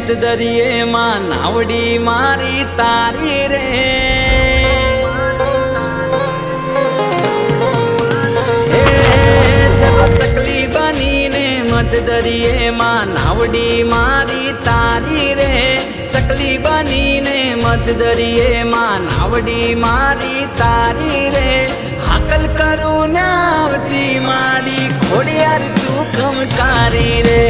મત દરિયે માં નાવડી મારી તારી રે ચકલી બનીને મત દરિયે માં નાવડી મારી તારી રે ચકલી બનીને મત દરિયે માં નાવડી મારી તારી રે હાકલ કરું ને આવતી માડી ખોડિયાર તું ખમકારી રે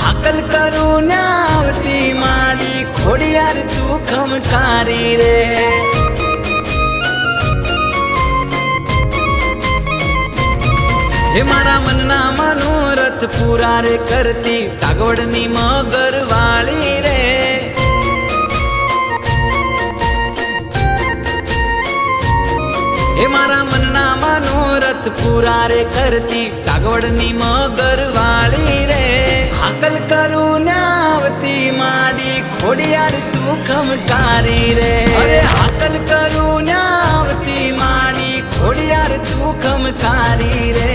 હાકલ કરું ને આવતી માડી ખોડિયાર તું ખમકારી રે હે મારા મનના મનોરથ પૂરા રે કરતી કાગવડની મગર વાળી રે હે મારા મનના મનોરથ પૂરા રે કરતી કાગવડની મગર વાળી રે હાકલ કરું ને આવતી માડી ખોડિયાર તું ખમકારી રે અરે હાકલ કરું ને આવતી માડી ખોડિયાર તું ખમકારી રે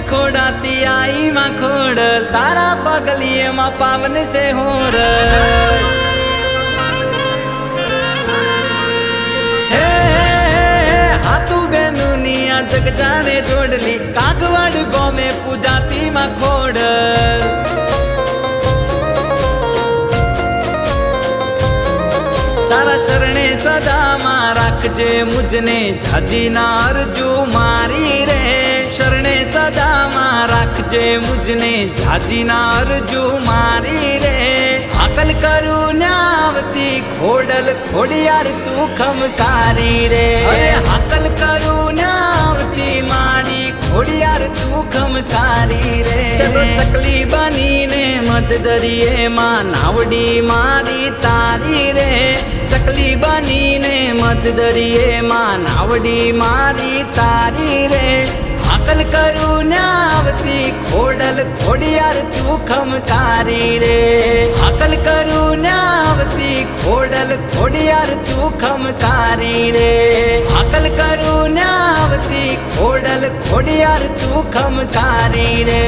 खोड़ाती आई माँ खोड़ल तारा पगलिए माँ पावन से होर हाथू बेनुनिया जग जाने जोड़ली कागवड़ गौ में पूजाती माँ खोड़ल तारा शरणे सदा माँ राखजे मुझने झाजी नार जो मारी रे शरणे सदा माँ राखजे मुझने झाजी नार जो मारी रे हाकल करू ने आवती खोडल खोडियार तू खमकारी रे अरे हाकल करू ने आवती माड़ी खोडियार तू खमकारी रे तो चकली बनीने मत दरिये माँ नावडी मारी तारी रे चकली बनीने मत दरिये माँ नावडी मारी तारी रे हाकल करू ने आवती खोडल खोडियार तू खमकारी रे हाकल करू ने आवती खोडल खोडियार तू खमकारी रे हाकल करू ने आवती खोडल खोडियार तू खमकारी रे